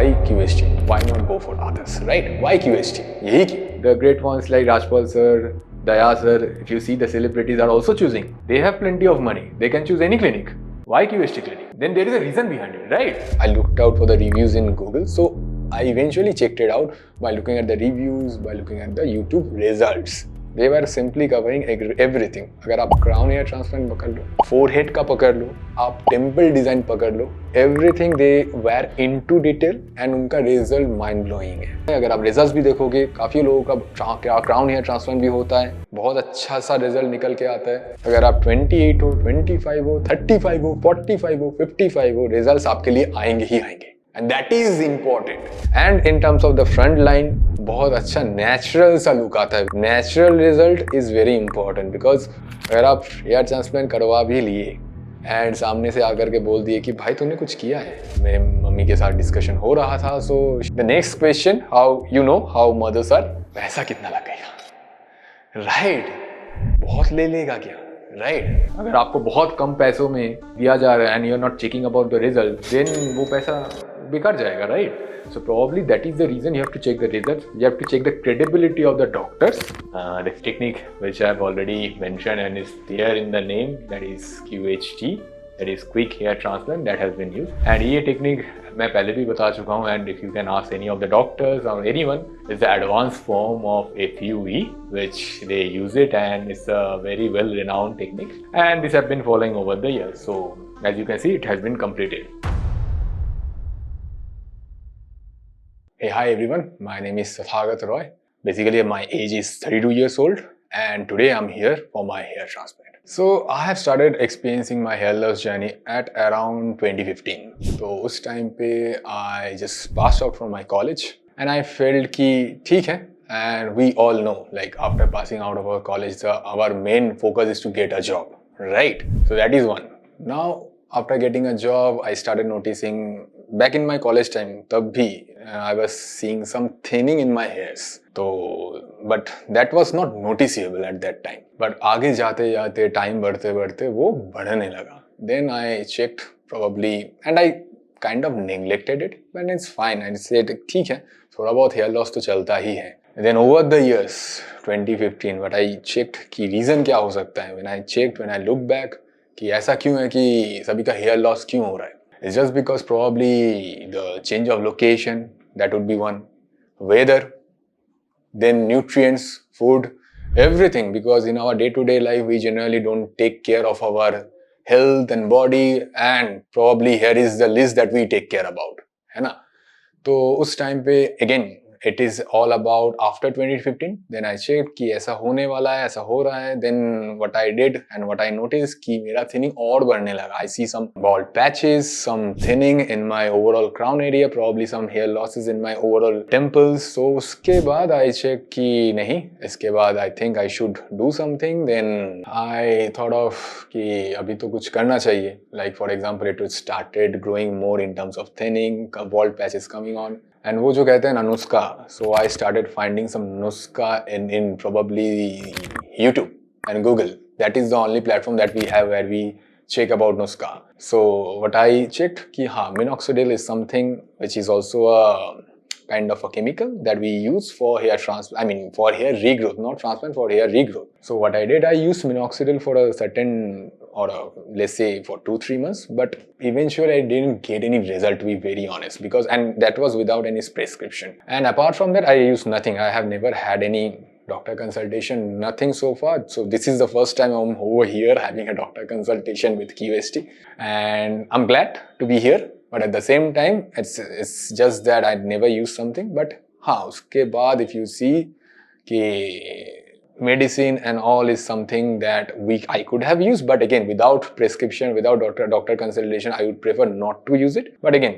why QST? Why not go for others, right? Why QST? यही क्यों? The great ones like Rajpal sir, Daya sir, if you see the celebrities are also choosing. They have plenty of money. They can choose any clinic. Why QST clinic? Then there is a reason behind it, right? I looked out for the reviews in Google, so I eventually checked it out by looking at the reviews, by looking at the YouTube results. They were simply covering everything. अगर आप crown hair transplant पकड़ लो, forehead का पकड़ लो, आप temple design पकड़ लो, everything they were into detail and उनका result mind blowing है. अगर आप रिजल्ट्स भी देखोगे, काफी लोगों का क्राउन हेयर ट्रांसप्लांट भी होता है, बहुत अच्छा सा रिजल्ट निकल के आता है. अगर आप 28 हो, 25 हो, 35 हो, 45 हो, 55 हो, रिजल्ट्स आपके लिए आएंगे ही आएंगे. And that is important. And in terms of the front line, बहुत अच्छा नेचुरल सा लुक आता है. Natural result is very important because अगर आप हेयर ट्रांसप्लांट करवा भी लिए एंड सामने से आकर के बोल दिए कि भाई तूने कुछ किया है, मेरे मम्मी के साथ डिस्कशन हो रहा था. So the next question, how you know how mothers are, पैसा कितना लगेगा, राइट? बहुत ले लेगा क्या, राइट? अगर आपको बहुत कम पैसों में दिया जा रहा है and you are not checking about the result, then वो पैसा बेकार जाएगा, right? So probably that is the reason you have to check the results. You have to check the credibility of the doctors. This technique which I have already mentioned and is there in the name, that is QHT, that is quick hair transplant, that has been used. And ये technique मैं पहले भी बता चुका हूँ, and if you can ask any of the doctors or anyone, it's the advanced form of FUE which they use it, and it's a very well renowned technique, and this have been following over the years. So as you can see, it has been completed. Hey, hi everyone, my name is Tathagat Roy. Basically my age is 32 years old and today I'm here for my hair transplant. So I have started experiencing my hair loss journey at around 2015. तो उस time पे I just passed out from my college and I felt कि ठीक है, and we all know like after passing out of our college our main focus is to get a job, right? So that is one. Now after getting a job I started noticing back in my college time, तब भी I was seeing some thinning in my hairs. तो but that was not noticeable at that time. But आगे जाते जाते time बढ़ते बढ़ते वो बढ़ने लगा. Then I checked probably and I kind of neglected it. But it's fine. I said ठीक है, थोड़ा बहुत hair loss तो चलता ही है. Then over the years 2015, what I checked कि reason क्या हो सकता है. When I looked back कि ऐसा क्यों है कि सभी का hair loss क्यों हो रहा है. It's just because probably the change of location, that would be one. Weather, then nutrients, food, everything. Because in our day-to-day life, we generally don't take care of our health and body, and probably here is the list that we take care about, है ना? तो उस time पे again it is all about after 2015. Then I checked कि ऐसा होने वाला है, ऐसा हो रहा है. Then what I did and what I noticed कि मेरा thinning और बढ़ने लगा. I see some bald patches, some thinning in my overall crown area, probably some hair losses in my overall temples. So उसके बाद I checked कि नहीं, इसके बाद I think I should do something. Then I thought of कि अभी तो कुछ करना चाहिए. Like for example, it started growing more in terms of thinning, bald patches coming on. And वो जो कहते हैं ना नुस्खा, so I started finding some नुस्खा in probably YouTube and Google. That is the only platform that we have where we check about नुस्खा. So what I checked कि हाँ, minoxidil is something which is also a kind of a chemical that we use for hair transplant. I mean for hair regrowth, not transplant, for hair regrowth. So what I did, I used minoxidil for a certain let's say for 2-3 months, but eventually I didn't get any result, to be very honest, because and that was without any prescription. And apart from that I used nothing. I have never had any doctor consultation, nothing so far. So this is the first time I'm over here having a doctor consultation with QST, and I'm glad to be here. But at the same time, it's just that I'd never used something. But हाँ, उसके बाद if you see कि medicine and all is something that I could have used, but again without prescription, without doctor consultation, I would prefer not to use it. But again,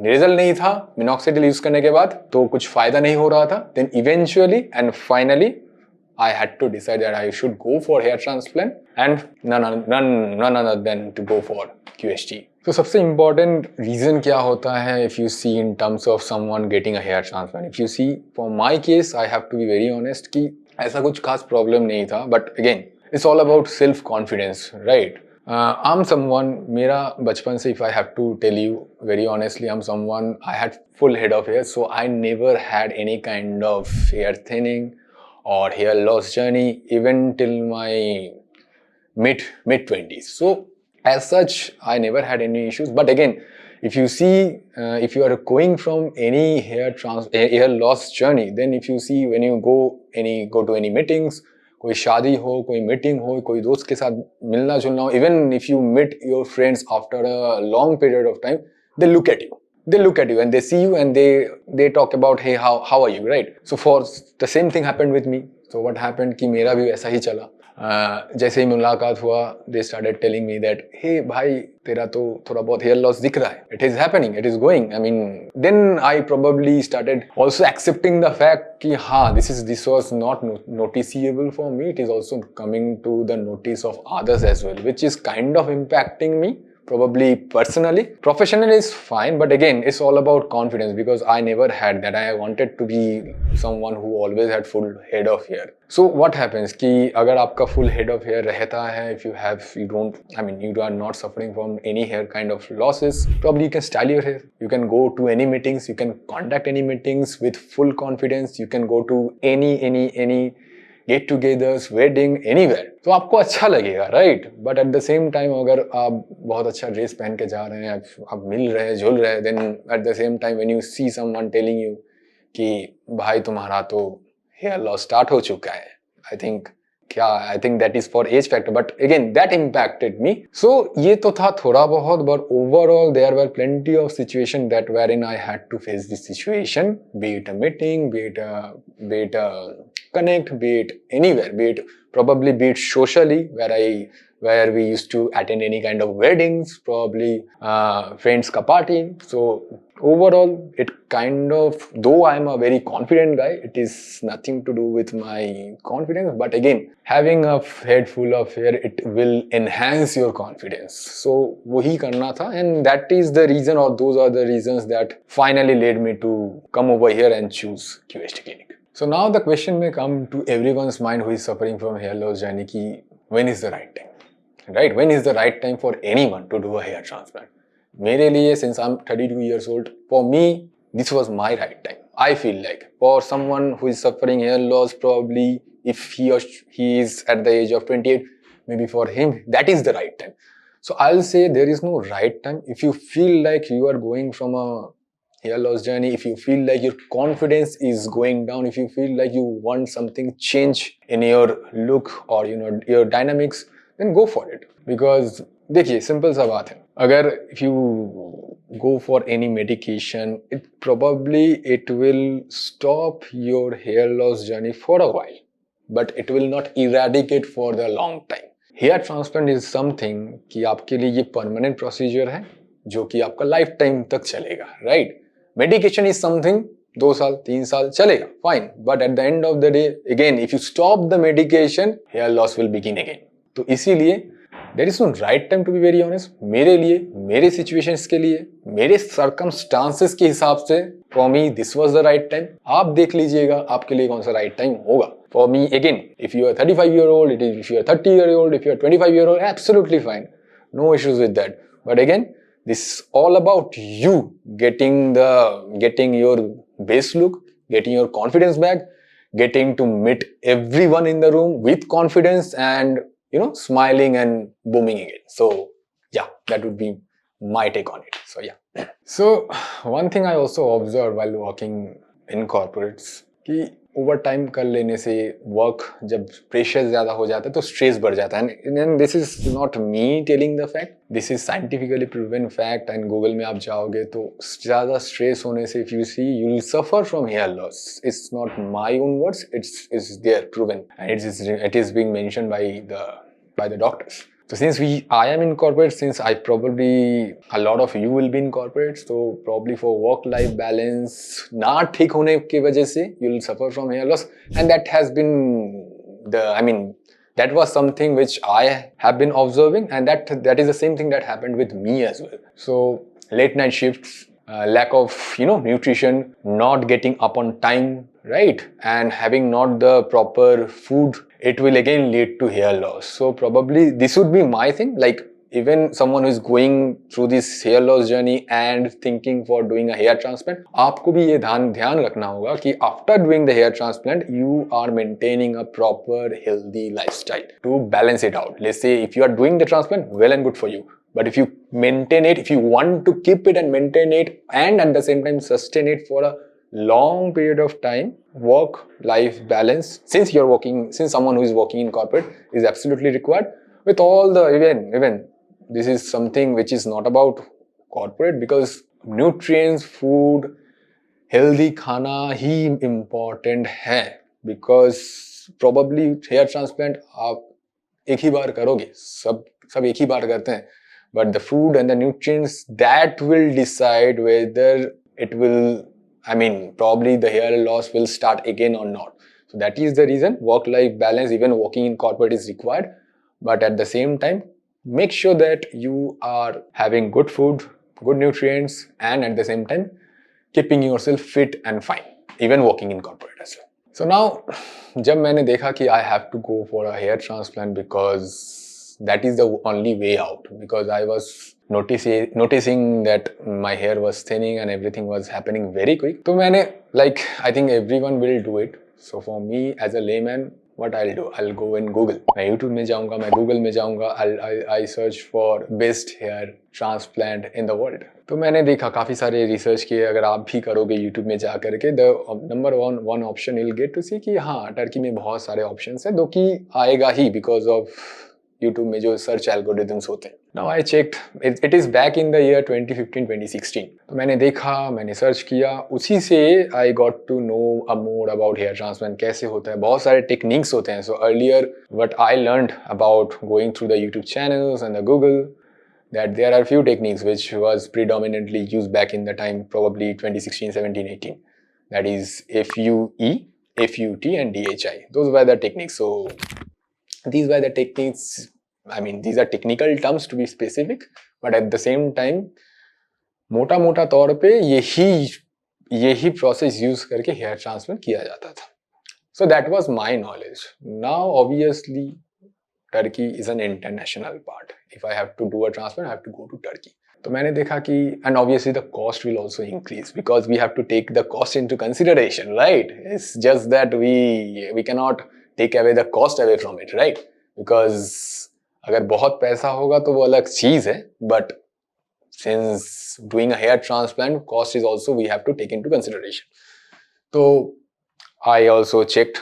result नहीं था minoxidil use करने के बाद, तो कुछ फायदा नहीं हो रहा था. Then eventually and finally I had to decide that I should go for hair transplant and none other than to go for QHT. So सबसे important reason क्या होता है if you see in terms of someone getting a hair transplant? If you see, for my case, I have to be very honest कि ऐसा कुछ खास problem नहीं था. But again, it's all about self confidence, right? I'm someone, मेरा बचपन से, if I have to tell you very honestly, I'm someone, I had full head of hair, so I never had any kind of hair thinning or hair loss journey even till my mid 20s. So as such, I never had any issues. But again, if you see, if you are going from any hair loss journey, then if you see when you go to any meetings, कोई शादी हो, कोई meeting हो, कोई दोस्त के साथ मिलना जुलना हो, even if you meet your friends after a long period of time, they look at you. They look at you and they see you and they talk about, hey, how are you, right? So for the same thing happened with me. So what happened कि मेरा भी वैसा ही चला. जैसे ही मुलाकात हुआ, they started telling me that, hey भाई, तेरा तो थोड़ा बहुत hair loss दिख रहा है. It is happening, it is going. I mean, then I probably started also accepting the fact कि हाँ, this was not noticeable for me. It is also coming to the notice of others as well, which is kind of impacting me. Probably personally. Professionally is fine, but again, it's all about confidence because I never had that. I wanted to be someone who always had full head of hair. So what happens कि अगर आपका full head of hair रहता है, if you are not suffering from any hair kind of losses, probably you can style your hair. You can go to any meetings, you can conduct any meetings with full confidence. You can go to any get togethers, wedding, anywhere, तो आपको अच्छा लगेगा, right? But at the same time अगर आप बहुत अच्छा dress पहन के जा रहे हैं, आप मिल रहे हैं, झुल रहे हैं, then at the same time when you see someone telling you कि भाई तुम्हारा तो हेयर लॉस स्टार्ट हो चुका है, I think that is for age factor, but again that impacted me. So ये तो था थोड़ा बहुत, but overall there were plenty of situation that where in I had to face this situation, be it a meeting, be it a connect, be it anywhere, be it socially, where we used to attend any kind of weddings, probably friends ka party. So overall, it kind of, though I'm a very confident guy, it is nothing to do with my confidence, but again, having a head full of hair, it will enhance your confidence. So wahi karna tha, and that is the reason, or those are the reasons that finally led me to come over here and choose QHT Clinic. So now the question may come to everyone's mind who is suffering from hair loss journey ki when is the right time, right? When is the right time for anyone to do a hair transplant? मेरे लिए, since I'm 32 years old, for me this was my right time. I feel like for someone who is suffering hair loss, probably if he is at the age of 28, maybe for him that is the right time. So I'll say there is no right time. If you feel like you are going from a hair loss journey, if you feel like your confidence is going down, if you feel like you want something change in your look or your dynamics, then go for it. Because देखिए, simple सा बात है, अगर if you go for any medication, it will stop your hair loss journey for a while, but it will not eradicate for the long time. Hair transplant is something कि आपके लिए ये permanent procedure है जो कि आपका life time तक चलेगा, राइट? मेडिकेशन इज समथिंग 2 साल 3 साल चलेगा, fine, but at the end of the day again if you stop the medication, hair loss will begin again. तो इसीलिए there is no right time, to be very honest. मेरे लिए, मेरे situations के लिए, मेरे सर्कमस्टांसेस के हिसाब से, for me this was the right time. आप देख लीजिएगा आपके लिए कौन सा राइट टाइम होगा. For me again, if you are 35 year old, if you are 30 year old, if you are 25 year old, absolutely fine, no issues with that. But again, this is all about you getting your base look, getting your confidence back, getting to meet everyone in the room with confidence and smiling and booming again. So yeah, that would be my take on it. So yeah. So one thing I also observed while working in corporates कि over time कर लेने से work जब pressure ज़्यादा हो जाता है तो स्ट्रेस बढ़ जाता है. And this is not me telling the fact, this is scientifically proven fact. And Google में आप जाओगे तो ज़्यादा स्ट्रेस होने से if you see you will suffer from hair loss. It's not my own words, it's there proven and it is being mentioned by the doctors. So since I am in corporate, since a lot of you will be in corporate, so probably for work-life balance ना ठीक होने की वजह से you will suffer from hair loss, and that has been that was something which I have been observing, and that is the same thing that happened with me as well. So late night shifts, lack of nutrition, not getting up on time, right, and having not the proper food, it will again lead to hair loss. So probably this would be my thing, like even someone who is going through this hair loss journey and thinking for doing a hair transplant, आपको भी ये ध्यान रखना होगा कि after doing the hair transplant, you are maintaining a proper healthy lifestyle to balance it out. Let's say if you are doing the transplant, well and good for you. But if you maintain it, if you want to keep it and maintain it and at the same time sustain it for a long period of time, work-life balance, since someone who is working in corporate is absolutely required. With all the even this is something which is not about corporate, because nutrients, food, healthy खाना ही important है. Because probably hair transplant आप एक ही बार करोगे, सब एक ही बार करते हैं, but the food and the nutrients that will decide whether it will, probably the hair loss will start again or not. So that is the reason work-life balance, even working in corporate, is required. But at the same time, make sure that you are having good food, good nutrients, and at the same time, keeping yourself fit and fine, even working in corporate as well. So now, जब मैंने देखा कि I have to go for a hair transplant because that is the only way out, because I was noticing that my hair was thinning and everything was happening very quick. तो मैंने, I think everyone will do it. So for me as a layman, what I'll do, I'll go in Google. मैं YouTube में जाऊँगा, मैं Google में जाऊँगा, I search for best hair transplant in the world. तो मैंने देखा, काफ़ी सारे रिसर्च किए. अगर आप भी करोगे YouTube में जा करके, the number one option you'll get to see कि हाँ, टर्की में बहुत सारे options हैं, दो कि आएगा ही because of YouTube में जो सर्च एल्गोरिथम्स होते हैं. Now I checked, it is back in the year 2015-2016. तो मैंने देखा, मैंने सर्च किया, उसी से I got to know more about hair transplant, कैसे होता है. बहुत सारे टेक्निक्स होते हैं. So earlier what I learned about going through the YouTube channels and the Google, that there are few techniques which was predominantly used back in the time, probably 2016, 17, 18. That is FUE, FUT and DHI. Those were the techniques. So these were the techniques. These are technical terms to be specific, but at the same time, मोटा तौर पे यही process use करके hair transplant किया जाता था. So that was my knowledge. Now obviously Turkey is an international part. If I have to do a transplant, I have to go to Turkey. तो मैंने देखा कि, and obviously the cost will also increase because we have to take the cost into consideration, right? It's just that we cannot take away the cost away from it, right? Because अगर बहुत पैसा होगा तो वो अलग चीज है, but since doing a hair transplant, cost is also we have to take into consideration. So I also checked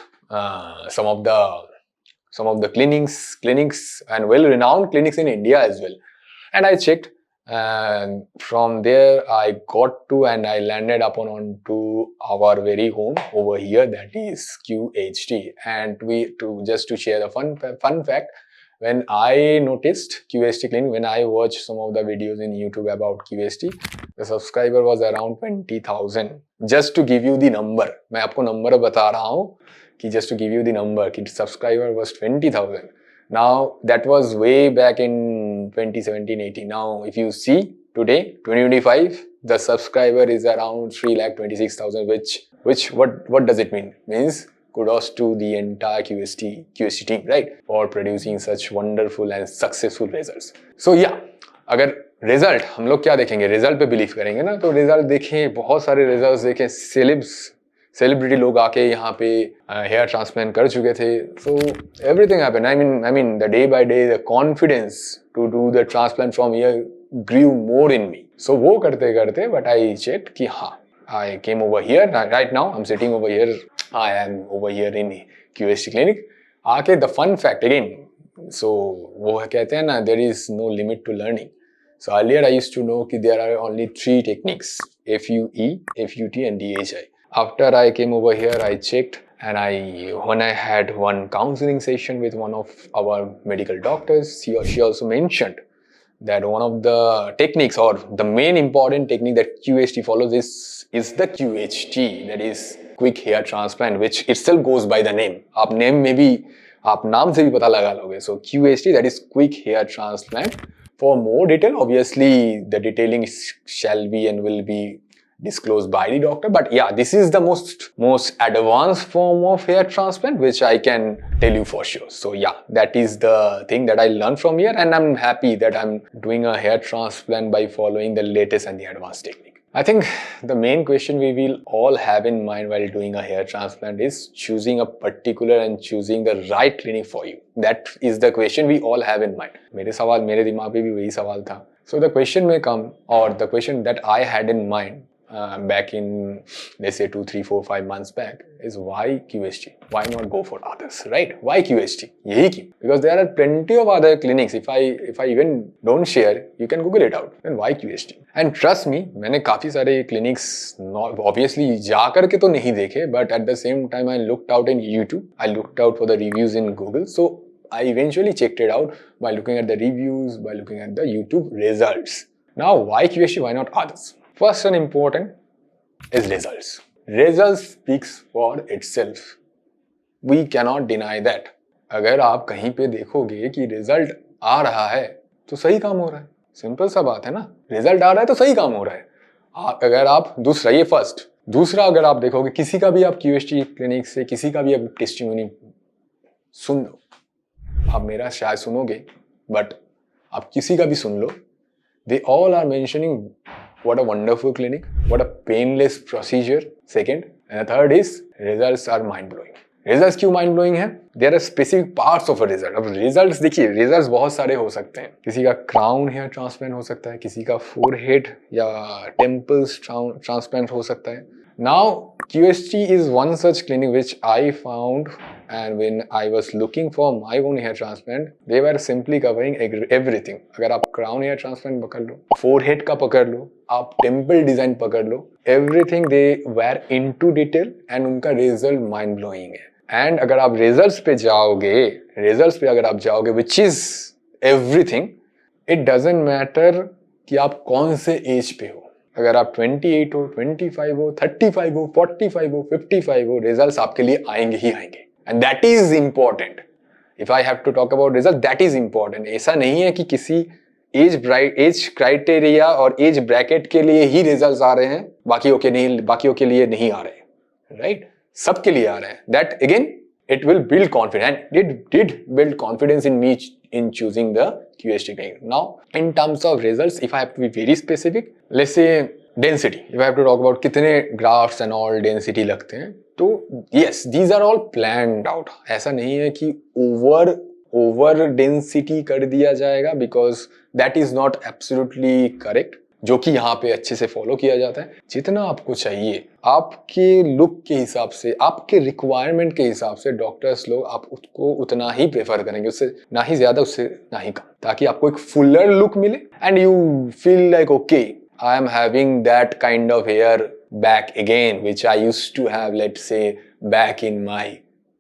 some of the clinics and well-renowned clinics in India as well, and I checked, and from there I got to and I landed onto our very home over here, that is QHT. And just to share the fun fact, when I noticed QHT clinic, when I watched some of the videos in YouTube about QHT, the subscriber was around 20,000. Just to give you the number, मैं आपको number बता रहा हूँ कि just to give you the number, कि subscriber was 20,000. Now that was way back in 2017-18. Now if you see today, 2025, the subscriber is around 3,26,000. Which what does it mean? Means kudos to the entire QHT team, right, for producing such wonderful and successful results. So yeah, अगर result हम लोग क्या देखेंगे, result पे believe करेंगे ना, तो result देखें, बहुत सारे रिजल्ट देखें. सेलिब्रिटी लोग आके यहाँ पे हेयर ट्रांसप्लांट कर चुके थे. So everything happened. I mean the day by day the confidence to do the transplant from here grew more in me. So वो करते करते but I checked कि हाँ, I came over here. Right now I'm sitting over here. I am over here in QHT clinic. आके the fun fact again. So वो कहते हैं ना, there is no limit to learning. So earlier I used to know कि there are only 3 techniques: FUE, FUT and DHI. After I came over here, I checked, and when I had one counseling session with one of our medical doctors, she also mentioned that one of the techniques, or the main important technique that QHT follows is the QHT, that is quick hair transplant, which itself goes by the name. आप name में भी, आप नाम से भी पता लगा लोगे. So QHT, that is quick hair transplant. For more detail, obviously the detailing shall be and will be disclosed by the doctor. But yeah, this is the most advanced form of hair transplant which I can tell you for sure. So yeah, that is the thing that I learned from here, and I'm happy that I'm doing a hair transplant by following the latest and the advanced technique. I think the main question we will all have in mind while doing a hair transplant is choosing a particular and choosing the right clinic for you. That is the question we all have in mind. मेरे दिमाग में भी वही सवाल था. So the question may come, or the question that I had in mind back in, let's say 2, 3, 4, 5 months back is why QST? Why not go for others, right? Why QST? यही क्यों? Because there are plenty of other clinics. If I even don't share, you can Google it out. Then why QST? And trust me, मैंने काफी सारे clinics obviously जा करके तो नहीं देखे, but at the same time I looked out in YouTube. I looked out for the reviews in Google. So I eventually checked it out by looking at the reviews, by looking at the YouTube results. Now, why QST? Why not others? First and important is results. Results speaks for itself. We cannot deny that. अगर आप कहीं पे देखोगे कि result आ रहा है तो सही काम हो रहा है. सिंपल सा बात है ना. रिजल्ट आ रहा है तो सही काम हो रहा है. अगर आप दूसरा, ये फर्स्ट. दूसरा, अगर आप देखोगे किसी का भी आप QST क्लिनिक से किसी का भी आप टेस्टिमोनी सुन लो, आप मेरा शायद सुनोगे, बट आप किसी का भी सुन लो, they all are mentioning what a wonderful clinic, what a painless procedure. Second, and the third is results are mind blowing. Results क्यों mind blowing है? There are specific parts of a result. अब results देखिए, results बहुत सारे हो सकते हैं. किसी का crown hair transplant हो सकता है, किसी का forehead या temples transplant हो सकता है. Now QST is one such clinic which I found, and when I was looking for my own hair transplant, they were simply covering everything. अगर आप crown hair transplant पकड़ लो, forehead का पकड़ लो, आप temple design पकड़ लो, everything they were into detail, and उनका result mind blowing है. And अगर आप results पे अगर आप जाओगे, which is everything, it doesn't matter कि आप कौन से age पे हो. अगर आप 28 हो, 25 हो, 35 हो, 45 हो, 55 हो, रिजल्ट्स आपके लिए आएंगे ही आएंगे. And that is important. If I have to talk about result, that is important. ऐसा नहीं है कि किसी एज क्राइटेरिया और एज ब्रैकेट के लिए ही रिजल्ट्स आ रहे हैं, बाकियों के लिए नहीं आ रहे, राइट? सबके लिए आ रहे हैं. That again it will build confidence, and it did build confidence in me in choosing the QST clinic. Now, in terms of results, if I have to be very specific, let's say density. If I have to talk about कितने grafts and all density लगते हैं, तो yes, these are all planned out. ऐसा नहीं है कि over density कर दिया जाएगा, because that is not absolutely correct. जो कि यहाँ पे अच्छे से फॉलो किया जाता है. जितना आपको चाहिए आपके लुक के हिसाब से, आपके रिक्वायरमेंट के हिसाब से, डॉक्टर्स लोग आप उसको उतना ही प्रेफर करेंगे, उससे ना ही ज्यादा, उससे ना ही कम, ताकि आपको एक फुलर लुक मिले and you feel like okay, I am having that kind of hair back again which I used to have, let's say back in my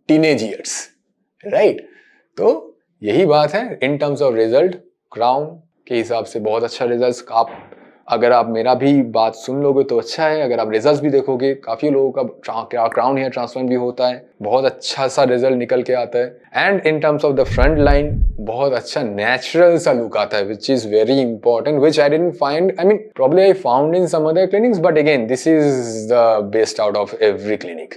teenage years, right? तो यही बात है. In terms of result, crown के हिसाब से बहुत अच्छा result. आप अगर आप मेरा भी बात सुन लोगे तो अच्छा है. अगर आप रिजल्ट्स भी देखोगे, काफी लोगों का क्राउन हेयर ट्रांसप्लांट भी होता है, बहुत अच्छा सा रिजल्ट निकल के आता है. And in terms of the front line, बहुत अच्छा नेचुरल सा लुक आता है, which is very important, which I didn't find, I mean probably I found in some other clinics, but again this is the best out of every clinic.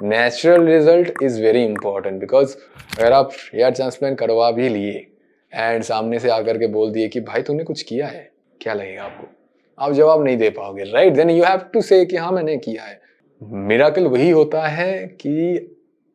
Natural result is very important, because अगर आप hair transplant करवा भी लिए and सामने से आकर के बोल दिए कि भाई तूने कुछ किया है, क्या लगेगा आपको? आप जवाब नहीं दे पाओगे, right? Then you have to say कि हाँ मैंने किया है. मिरेकल वही होता है कि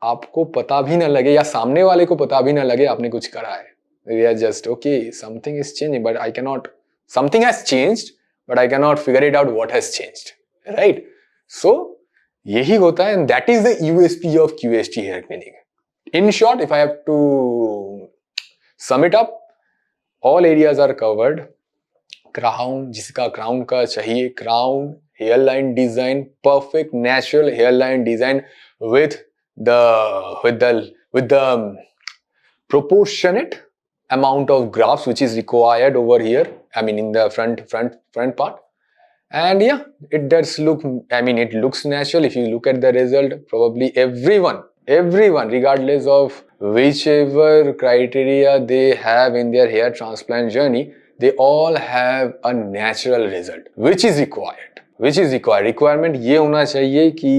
आपको पता भी ना लगे या सामने वाले को पता भी ना लगे आपने कुछ करा है. We are just okay, something is changing, but I can not, something has changed but I can not figure it out what has changed, right? So यही होता है, and that is the USP of QST hair clinic. In short, if I have to sum it up, all areas are covered. Crown, जिसका crown का चाहिए, crown hairline design, perfect natural hairline design with the proportionate amount of grafts which is required over here, I mean in the front part. And yeah, it does look, I mean it looks natural. If you look at the result, probably everyone regardless of whichever criteria they have in their hair transplant journey, they all have a natural result which is required. Which is requirement ये होना चाहिए कि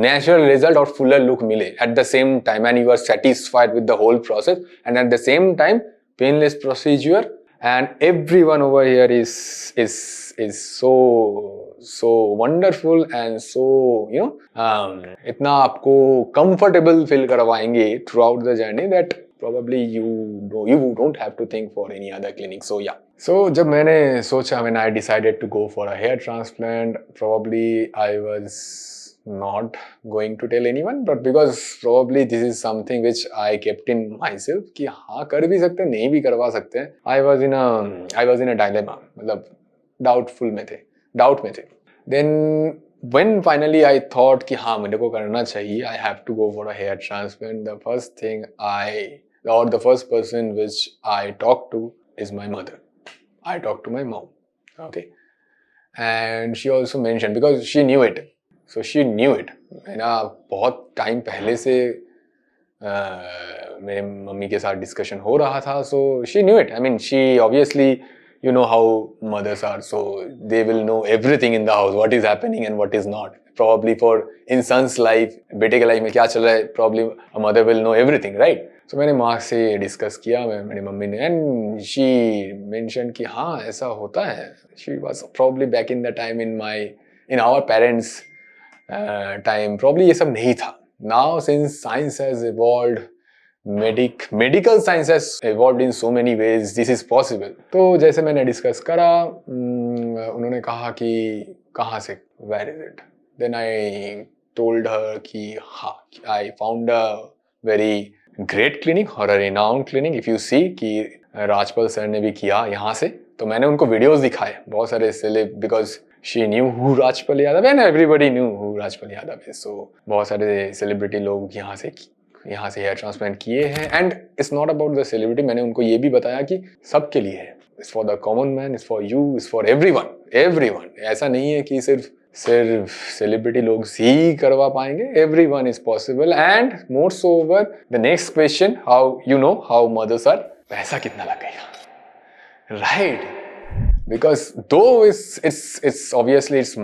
natural result or fuller look mile at the same time, and you are satisfied with the whole process, and at the same time painless procedure, and everyone over here is so wonderful and so इतना आपको comfortable feel करवाएंगे throughout the journey that probably you don't have to think for any other clinic. So yeah, so जब मैंने सोचा, when I decided to go for a hair transplant, probably I was not going to tell anyone, but because probably this is something which I kept in myself कि हाँ कर भी सकते हैं, नहीं भी करवा सकते हैं. I was in a dilemma, मतलब doubtful में थे, doubt में थे. Then when finally I thought कि हाँ मेरे को करना चाहिए, I have to go for a hair transplant, the first person which I talked to is my mother. I talked to my mom, okay, and she also mentioned, because she knew it. So she knew it. मेरा बहुत time पहले से मेरे mummy के साथ discussion हो रहा था. So she knew it. I mean, she obviously, you know how mothers are, so they will know everything in the house, what is happening and what is not. Probably for in son's life, बेटे के life में क्या चल रहा है, probably a mother will know everything, right? So मैंने माँ से डिस्कस किया, मेरी मम्मी ने, and she mentioned कि हाँ ऐसा होता है. She was probably back in the time in our parents time, probably ये सब नहीं था. Now since science has evolved, medical science has evolved in so many ways, this is possible. तो जैसे मैंने डिस्कस करा, उन्होंने कहा कि कहाँ से, where is it? Then I told her कि हाँ, I found a very great clinic or a renowned clinic. If you see कि राजपाल सर ने भी किया यहाँ से, तो मैंने उनको वीडियोस दिखाए बहुत सारे celeb, because she knew who Rajpal Yadav and everybody knew who Rajpal Yadav is. So बहुत सारे सेलिब्रिटी लोग यहाँ से हेयर ट्रांसप्लांट किए हैं. And it's not about the celebrity. मैंने उनको ये भी बताया कि सबके लिए है. It's for the common man, it's for you, it's for everyone. ऐसा नहीं है कि सिर्फ सेलिब्रिटी लोग ही करवा पाएंगे. Everyone is possible. And more so over the next question, how mothers are, पैसा कितना लगेगा, right? Because though it's obviously it's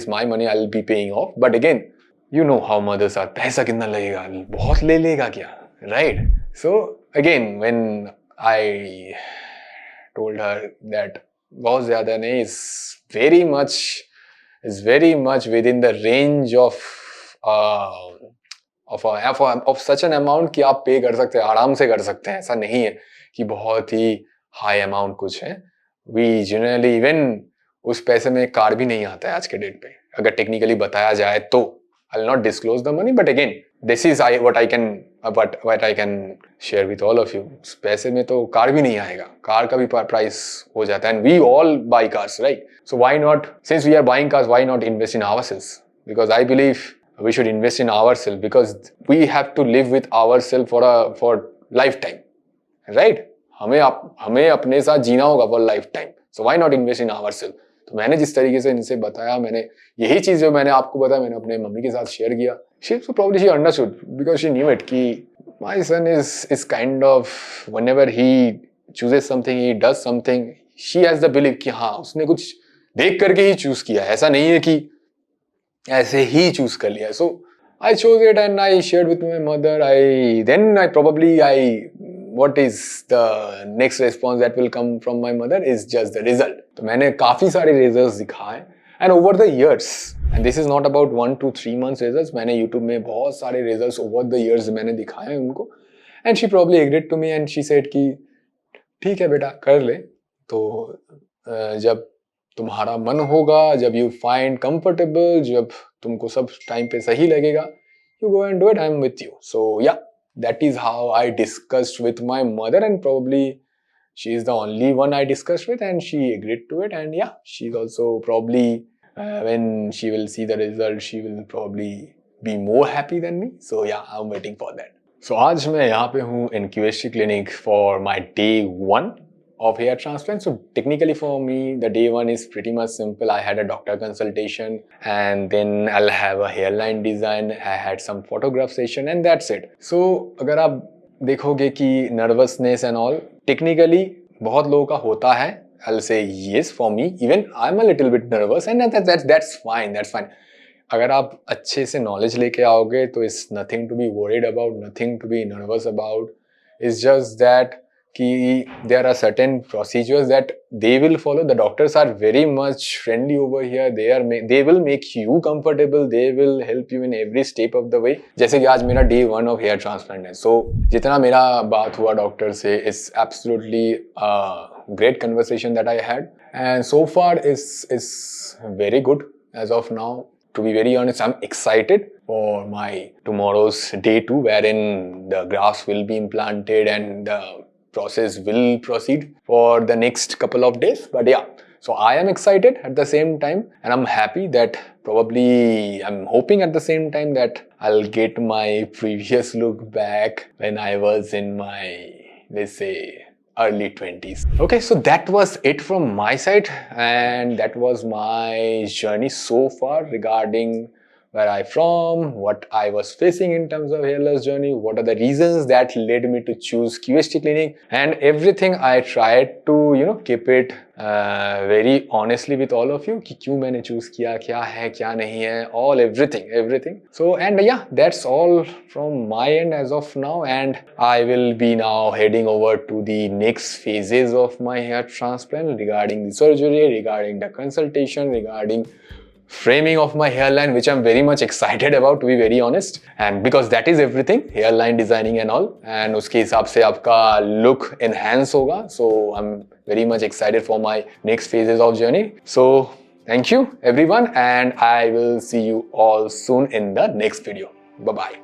my money, I'll be paying off, but again, you know how mothers are. पैसा कितना लगेगा, बहुत ले लेगा क्या, right? So again, when I told her that बहुत ज़्यादा नहीं, is very much within the range of such an amount कि आप पे कर सकते हैं, आराम से कर सकते हैं. ऐसा नहीं है कि बहुत ही हाई अमाउंट कुछ है. वी जनरली इवन उस पैसे में कार भी नहीं आता है आज के डेट पे, अगर टेक्निकली बताया जाए तो. I will not disclose the money, but again this is what I can share with all of you. उस पैसे में तो कार भी नहीं आएगा, कार का भी प्राइस हो जाता है. And we all buy cars, right? So why not, since we are buying cars, why not invest in ourselves? Because I believe we should invest in ourselves, because we have to live with ourselves for lifetime, right? हमें अपने साथ जीना होगा for lifetime, so why not invest in ourselves? तो मैंने जिस तरीके से इनसे बताया, मैंने यही चीज जो मैंने आपको बताया, मैंने अपने मम्मी के साथ शेयर किया. She understood, because she knew it कि my son is kind of, whenever he chooses something, he does something, she has the belief कि हाँ उसने कुछ देख करके ही चूज किया है, ऐसा नहीं है कि ऐसे ही चूज कर लिया. So I chose it and I shared with my mother. what is the next response that will come from my mother is just the result. तो मैंने काफी सारे रिजल्ट्स दिखाए, and over the years, and this is not about 1 to 3 months results, मैंने YouTube में बहुत सारे results over the years मैंने दिखाए उनको. and she probably agreed to me and she said कि ठीक है बेटा कर ले, तो जब तुम्हारा मन होगा, जब यू फाइंड कंफर्टेबल, जब तुमको सब टाइम पे सही लगेगा, you go and do it, I'm with you. So yeah, that is how I discussed with my mother, and probably she is the only one I discussed with, and she agreed to it. And yeah, she's also probably when she will see the result, she will probably be more happy than me. So yeah, I'm waiting for that. So आज मैं यहाँ पे हूँ in QST clinic for my day 1 of hair transplant. So technically for me, the day 1 is pretty much simple. I had a doctor consultation, and then I'll have a hairline design. I had some photograph session, and that's it. So अगर आप देखोगे कि nervousness and all, technically बहुत लोगों का होता है, I'll say yes for me. Even I'm a little bit nervous, and that's fine. That's fine. अगर आप अच्छे से knowledge लेके आओगे तो it's nothing to be worried about, nothing to be nervous about. It's just that कि there are certain procedures that they will follow. The doctors are very much friendly over here. They will make you comfortable. They will help you in every step of the way. जैसे कि आज मेरा day 1 of hair transplant है. So जितना मेरा बात हुआ doctor से, it's absolutely a great conversation that I had, and so far is very good as of now. To be very honest, I'm excited for my tomorrow's day 2, wherein the grafts will be implanted and the process will proceed for the next couple of days. But yeah, so I am excited at the same time, and I'm happy that I'm hoping at the same time that I'll get my previous look back when I was in my, let's say, early 20s. Okay, so that was it from my side, and that was my journey so far regarding where I'm from, what I was facing in terms of hair loss journey, what are the reasons that led me to choose QHT Clinic, and everything. I tried to keep it very honestly with all of you कि क्यों मैंने choose किया, क्या है क्या नहीं है, all everything. So, and yeah, that's all from my end as of now, and I will be now heading over to the next phases of my hair transplant regarding the surgery, regarding the consultation, regarding framing of my hairline, which I'm very much excited about, to be very honest, and because that is everything, hairline designing and all, and उसके हिसाब से आपका look enhance होगा. So I'm very much excited for my next phases of journey. So thank you everyone, and I will see you all soon in the next video. Bye bye.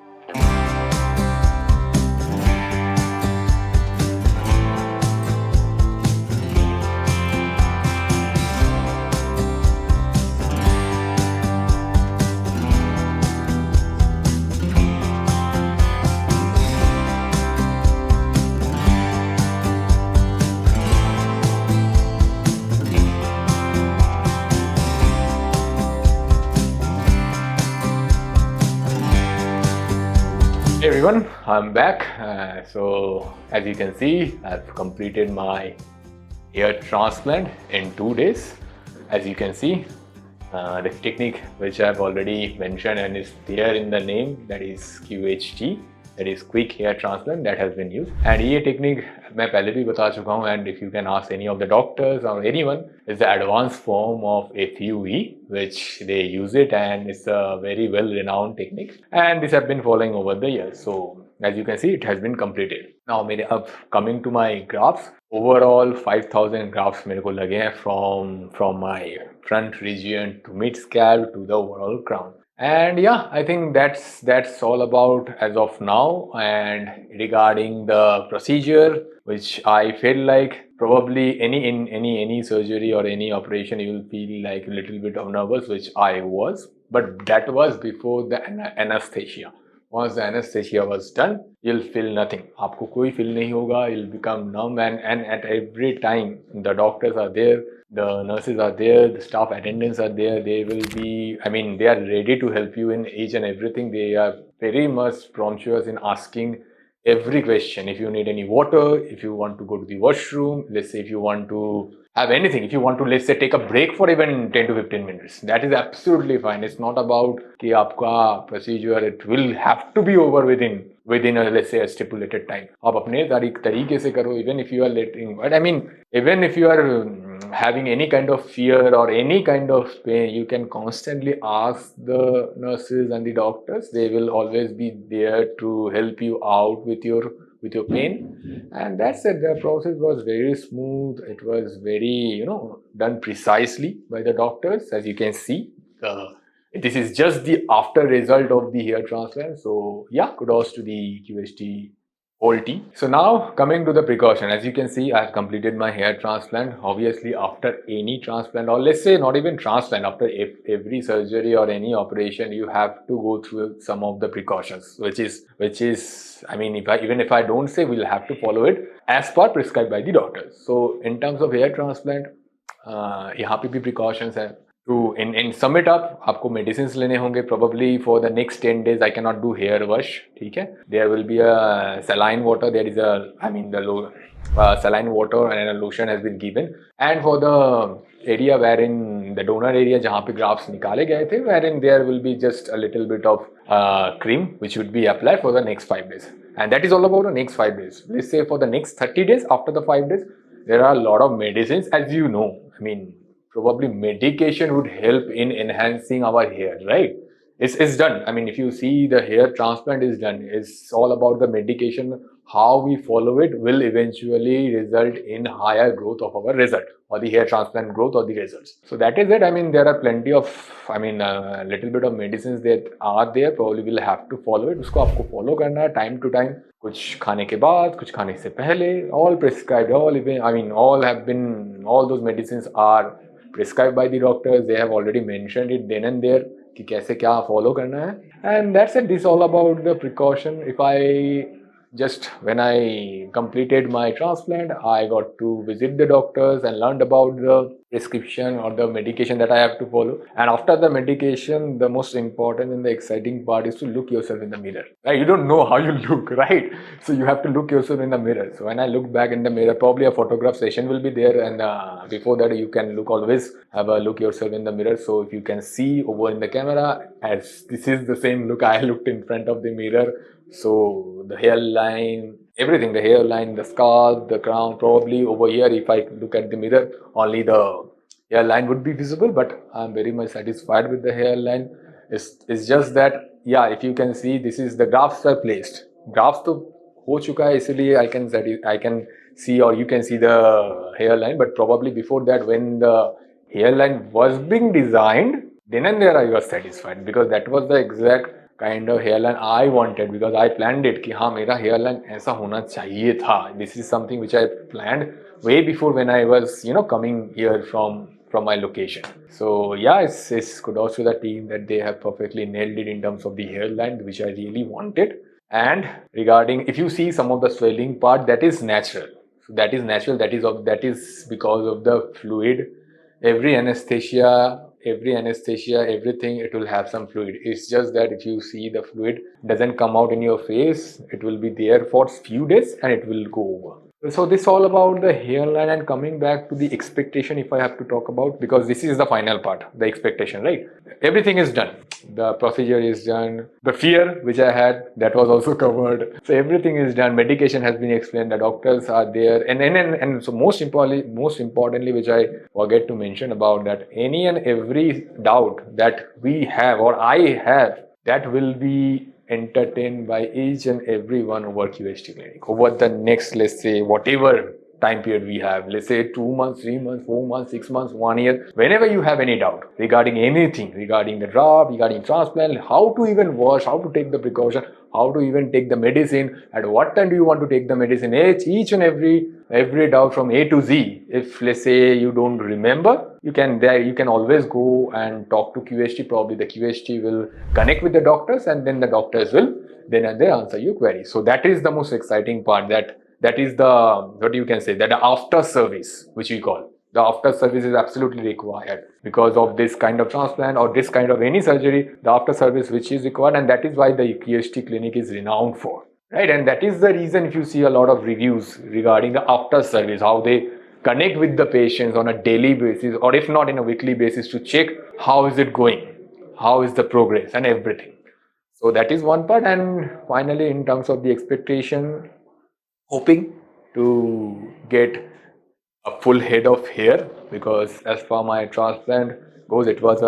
Hey everyone, I'm back. So as you can see, I've completed my hair transplant in 2 days. As you can see, the technique which I've already mentioned and is there in the name, that is QHT, that is quick hair transplant, that has been used. And ये technique मैं पहले भी बता चुका हूँ, and if you can ask any of the doctors or anyone, it's the advanced form of FUE, which they use it, and it's a very well renowned technique, and this have been following over the years. So as you can see, it has been completed. Now अब coming to my grafts, overall 5,000 grafts मेरे को लगे हैं from my front region to mid scalp to the overall crown. And yeah, I think that's all about as of now. And regarding the procedure, which I feel like probably any surgery or any operation, you will feel like a little bit of nervous, which I was, but that was before the anesthesia. Once the anesthesia was done, you'll feel nothing. आपको कोई feel नहीं होगा. You'll become numb, and at every time the doctors are there, the nurses are there, the staff attendants are there. They will be, they are ready to help you in each and everything. They are very much promiscuous in asking every question. If you need any water, if you want to go to the washroom, let's say if you want to have anything, if you want to, let's say, take a break for even 10 to 15 minutes, that is absolutely fine. It's not about कि आपका procedure, it will have to be over within a, let's say, a stipulated time. आप अपने तरीके से करो, even if you are letting, but even if you are having any kind of fear or any kind of pain, you can constantly ask the nurses and the doctors. They will always be there to help you out with your pain. And that's it. The process was very smooth. It was very, done precisely by the doctors. As you can see, this is just the after result of the hair transplant. So yeah, kudos to the QHT whole team. So now coming to the precaution, as you can see, I have completed my hair transplant. Obviously, after any transplant, or let's say not even transplant, after every surgery or any operation, you have to go through some of the precautions, which is even if I don't say, we'll have to follow it as per prescribed by the doctors. So in terms of hair transplant, यहाँ पे भी precautions है. to in sum it up, आपको medicines लेने होंगे probably for the next 10 days. I cannot do hair wash, ठीक है? There will be a saline water. There is a, I mean, saline water and a lotion has been given. And for the area wherein the donor area जहाँ पे grafts निकाले गए थे, wherein there will be just a little bit of cream which would be applied for the next 5 days. And that is all about the next 5 days. Let's say for the next 30 days, after the 5 days, there are a lot of medicines, as you know. I mean, probably medication would help in enhancing our hair, right? It's done. I mean, if you see the hair transplant is done, it's all about the medication. How we follow it will eventually result in higher growth of our result, or the hair transplant growth or the results. So that is it. I mean, there are plenty of, I mean, little bit of medicines that are there. Probably will have to follow it. उसको आपको follow करना है time to time. कुछ खाने के बाद, कुछ खाने से पहले. All prescribed. All even, I mean, all have been. All those medicines are prescribed by the doctors. They have already mentioned it then and there कि कैसे क्या follow करना है. And that's it. This is all about the precaution. If I just when I completed my transplant, I got to visit the doctors and learned about the prescription or the medication that I have to follow. And after the medication, the most important and the exciting part is to look yourself in the mirror. Right? You don't know how you look, right? So you have to look yourself in the mirror. So when I look back in the mirror, probably a photograph session will be there. And before that, you can always have a look yourself in the mirror. So if you can see over in the camera, as this is the same look I looked in front of the mirror. So the hairline, everything, the hairline, the scalp, the crown, probably over here, if I look at the mirror, only the hairline would be visible, but I'm very much satisfied with the hairline. It's just that, yeah, if you can see, this is the grafts are placed. Grafts तो हो चुका है, इसलिए I can see, or you can see the hairline, but probably before that, when the hairline was being designed, then and there I was satisfied, because that was the exact kind of hairline I wanted, because I planned it कि हाँ मेरा hairline ऐसा होना चाहिए था. This is something which I planned way before when I was coming here from my location. So yeah, it's kudos to the team that they have perfectly nailed it in terms of the hairline, which I really wanted. And regarding, if you see some of the swelling part, that is natural. So that is natural. That is because of the fluid. Every anesthesia, everything, it will have some fluid. It's just that if you see the fluid doesn't come out in your face, it will be there for few days and it will go over. So this is all about the hairline. And coming back to the expectation, if I have to talk about, because this is the final part, the expectation, right? Everything is done. The procedure is done. The fear which I had, that was also covered. So everything is done. Medication has been explained. The doctors are there. And so most importantly, which I forget to mention about that, any and every doubt that we have or I have, that will be entertained by each and every one over QHT Clinic over the next, let's say, whatever time period we have, let's say 2 months, 3 months, 4 months, 6 months, 1 year. Whenever you have any doubt regarding anything, regarding the draft, regarding transplant, how to even wash, how to take the precaution, how to even take the medicine, at what time do you want to take the medicine, each and every doubt from A to Z. If let's say you don't remember, you can always go and talk to QHT. Probably the QHT will connect with the doctors, and then the doctors will then and there answer your query. So that is the most exciting part. That is the, what you can say, that the after service, which we call. The after service is absolutely required because of this kind of transplant or this kind of any surgery. The after service which is required, and that is why the QHT Clinic is renowned for. Right, and that is the reason if you see a lot of reviews regarding the after service, how they connect with the patients on a daily basis, or if not in a weekly basis, to check how is it going, how is the progress and everything. So that is one part. And finally, in terms of the expectation, hoping to get a full head of hair, because as far my transplant goes, it was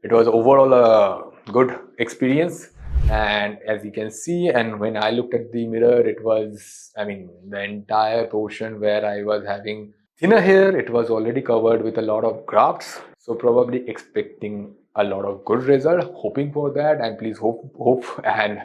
overall a good experience. And as you can see, and when I looked at the mirror, it was, I mean, the entire portion where I was having thinner hair, it was already covered with a lot of grafts. So probably expecting a lot of good result, hoping for that. And please hope and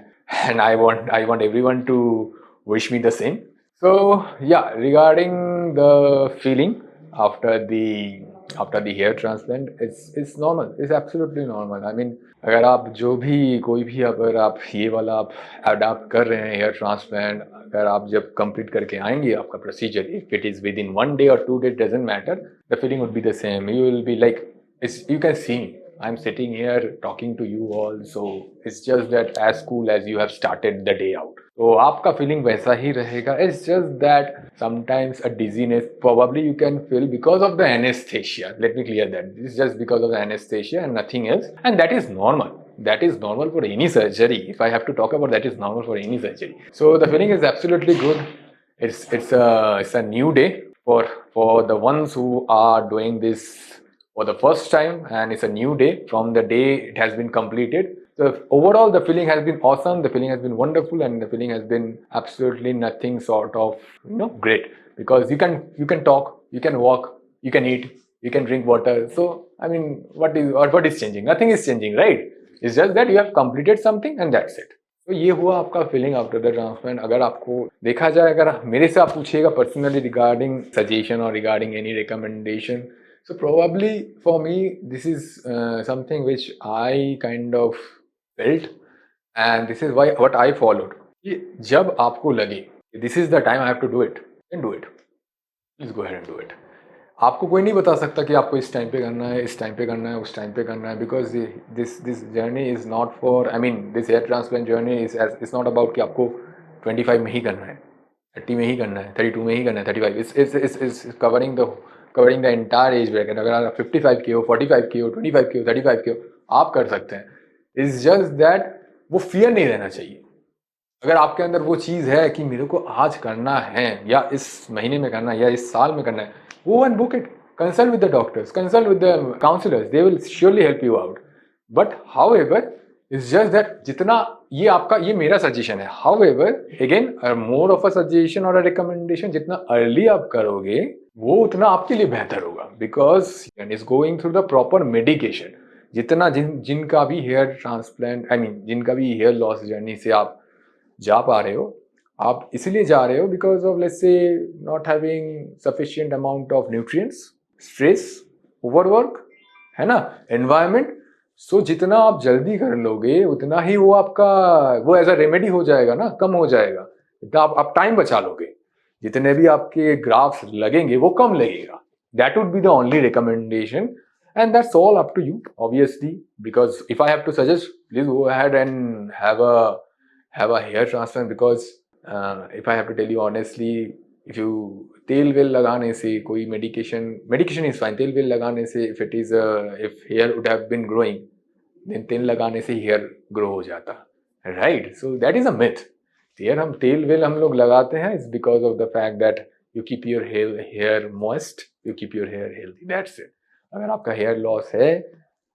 I want everyone to wish me the same. So yeah, regarding the feeling after the hair transplant, it's normal. It's absolutely normal. I mean, अगर आप जो भी कोई भी अगर आप ये वाला आप अडाप्ट कर रहे हैं हेयर ट्रांसप्लांट, अगर आप जब कंप्लीट करके आएंगे आपका procedure, if it is within 1 day or 2 days, doesn't matter, the feeling would be the same. You will be like you can see me. I'm sitting here talking to you all, so it's just that as cool as you have started the day out. तो आपका feeling वैसा ही रहेगा. It's just that sometimes a dizziness probably you can feel because of the anesthesia. Let me clear that. This is just because of the anesthesia and nothing else, and that is normal. That is normal for any surgery. If I have to talk about that, is normal for any surgery. So the feeling is absolutely good. It's a new day for the ones who are doing this for the first time, and it's a new day from the day it has been completed. So overall the feeling has been awesome, the feeling has been wonderful, and the feeling has been absolutely nothing sort of great, because you can talk, you can walk, you can eat, you can drink water. So I mean, what is changing? Nothing is changing, right? It's just that you have completed something and that's it. तो ये हुआ आपका feeling after the transplant. अगर आपको देखा जाए, अगर मेरे से आप पूछिएगा पर्सनली रिगार्डिंग सजेशन और regarding any recommendation, so probably for me this is something which I kind of felt, and this is what I followed. कि जब आपको लगे this is the time I have to do it, then do it. Please go ahead and do it. आपको कोई नहीं बता सकता कि आपको इस टाइम पे करना है, इस टाइम पे करना है, उस टाइम पे करना है, because this journey is not for, I mean this hair transplant journey is not about कि आपको 25 में ही करना है, 30 में ही करना है, 32 में ही करना है, 35. इस covering the entire age bracket. अगर आप 55 के हो, 45 के हो, 25 के हो, 35 के हो, आप कर सकते हैं. इट्स जस्ट दैट वो फियर नहीं रहना चाहिए. अगर आपके अंदर वो चीज़ है कि मेरे को आज करना है, या इस महीने में करना है, या इस साल में करना है, go and book it. Consult with the doctors, consult with the counselors. They will surely help you out. But however, it's just that जितना ये मेरा suggestion है. However, again, more of a suggestion or a recommendation, जितना early आप करोगे वो उतना आपके लिए बेहतर होगा, because is going through the proper medication. जितना जिनका भी हेयर ट्रांसप्लांट, आई मीन जिनका भी हेयर लॉस जर्नी से आप जा पा रहे हो, आप इसलिए जा रहे हो because of let's say not having sufficient amount of nutrients, stress, overwork, है ना, एनवायरनमेंट. सो जितना आप जल्दी कर लोगे उतना ही वो आपका वो एज अ रेमेडी हो जाएगा ना, कम हो जाएगा. इतना आप टाइम बचा लोगे. जितने भी आपके ग्राफ्स लगेंगे वो कम लगेगा. That would be the only recommendation, and that's all up to you, obviously, because if I have to suggest, please go ahead and have a hair transplant, because if I have to tell you honestly, if you तेल well लगाने से कोई medication is fine. तेल well लगाने से if hair would have been growing, then तेल लगाने से hair grow हो जाता, right? So that is a myth. हम तेल वेल हम लोग लगाते हैं is because of the fact that you keep your hair moist, you keep your hair healthy. That's it. अगर आपका hair loss है,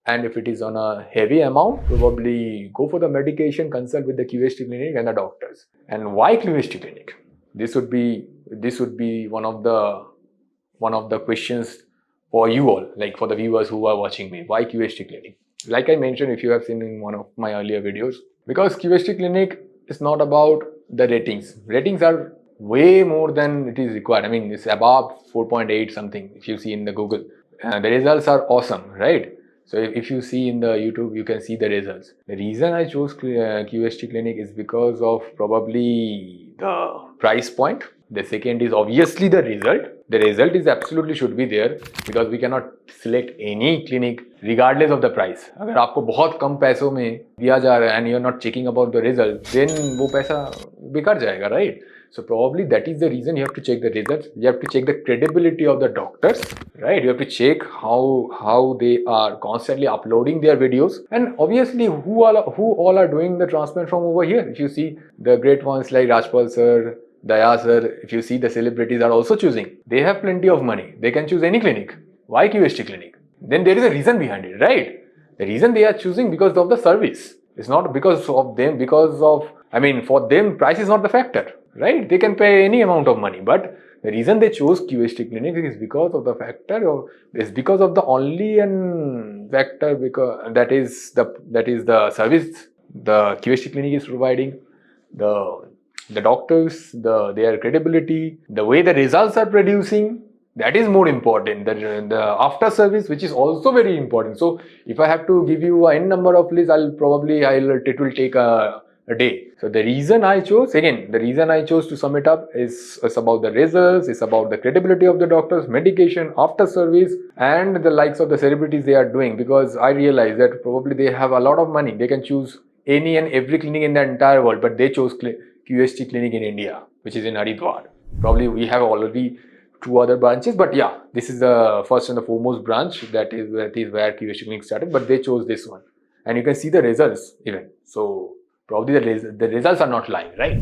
and if it is on a heavy amount, probably go for the medication, consult with the QST clinic and the doctors. And why QST clinic? This would be one of the questions for you all, like for the viewers who are watching me. Why QST clinic? Like I mentioned, if you have seen in one of my earlier videos, because QST clinic is not about the ratings. Ratings are way more than it is required. I mean, it's above 4.8 something if you see in the Google. The results are awesome, right? So if you see in the YouTube, you can see the results. The reason I chose QST clinic is because of probably the price point. The second is obviously the result. The result is absolutely should be there, because we cannot select any clinic regardless of the price. अगर आपको बहुत कम पैसों में दिया जा रहा है and you're not checking about the result, then वो पैसा बेकार जाएगा, right? So probably that is the reason you have to check the results. You have to check the credibility of the doctors, right? You have to check how they are constantly uploading their videos, and obviously who all are doing the transplant from over here. If you see the great ones like Rajpal sir, Daya sir, if you see the celebrities are also choosing. They have plenty of money. They can choose any clinic. Why QST clinic? Then there is a reason behind it, right? The reason they are choosing because of the service. It's not because of them, for them price is not the factor, right? They can pay any amount of money, but the reason they chose QST clinic is because of the factor, or is because of the only factor, because that is the service the QST clinic is providing, the doctors, their credibility, the way the results are producing. That is more important. The after service, which is also very important. So if I have to give you a n number of lists, it will take a day. So the reason I chose to sum it up is about the results, it's about the credibility of the doctors, medication, after service, and the likes of the celebrities they are doing, because I realize that probably they have a lot of money. They can choose any and every clinic in the entire world, but they chose QST clinic in India, which is in Haridwar. Probably we have already 2 other branches, but yeah, this is the first and the foremost branch that is where QST clinic started, but they chose this one. And you can see the results even. So probably the results are not lying, right?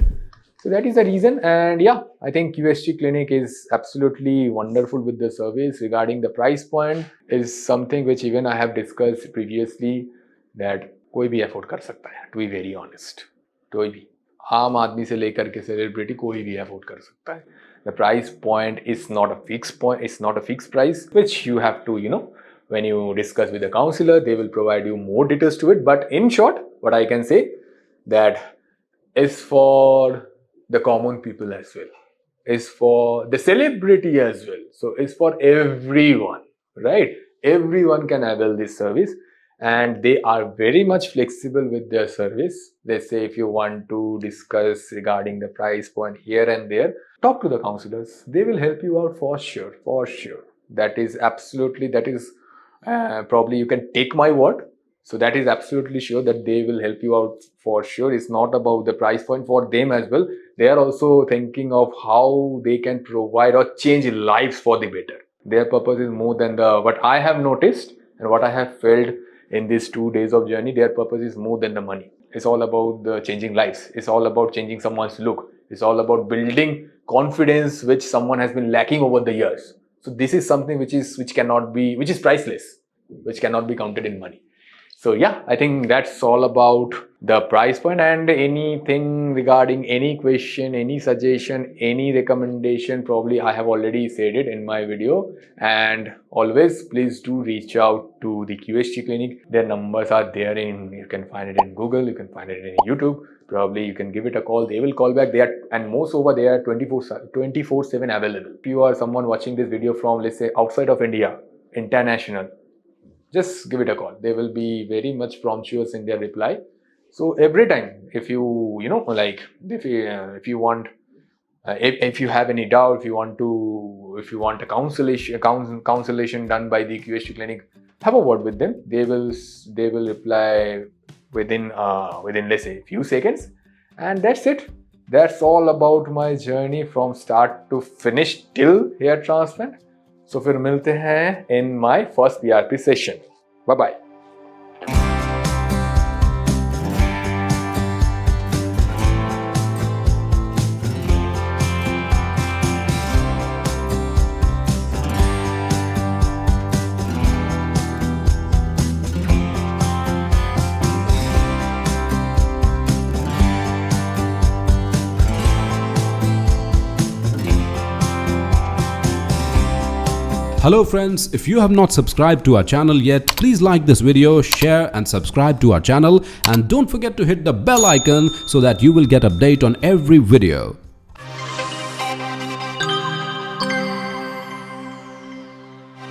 So that is the reason. And yeah, I think QST clinic is absolutely wonderful with the service. Regarding the price point is something which even I have discussed previously, that कोई भी afford कर सकता है, to be very honest. कोई भी आम आदमी से लेकर के सेलिब्रिटी कोई भी afford कर सकता है. The price point is not a fixed point, it's not a fixed price, which you have to, when you discuss with the counselor, they will provide you more details to it. But in short, what I can say, that is for the common people as well, is for the celebrity as well. So it's for everyone, right? Everyone can avail this service, and they are very much flexible with their service. Let's say if you want to discuss regarding the price point here and there, talk to the counselors. They will help you out for sure, for sure. That is probably you can take my word. So that is absolutely sure that they will help you out for sure. It's not about the price point for them as well. They are also thinking of how they can provide or change lives for the better. Their purpose is more than what I have noticed and what I have felt in these 2 days of journey. Their purpose is more than the money. It's all about the changing lives. It's all about changing someone's look. It's all about building confidence which someone has been lacking over the years. So this is something which is priceless, which cannot be counted in money. So yeah, I think that's all about the price point. And anything regarding any question, any suggestion, any recommendation, probably I have already said it in my video. And always please do reach out to the QST clinic. Their numbers are there you can find it in Google, you can find it in YouTube. Probably you can give it a call, they will call back. They are 24/7 available. If you are someone watching this video from, let's say, outside of India, international, just give it a call. They will be very much promptuous in their reply. So every time, if you have any doubt, if you want a consultation done by the QST clinic, have a word with them. They will reply within let's say a few seconds. And that's it. That's all about my journey from start to finish till hair transplant. So फिर मिलते हैं in my first PRP session. Bye bye. Hello friends, if you have not subscribed to our channel yet, please like this video, share and subscribe to our channel, and don't forget to hit the bell icon so that you will get update on every video.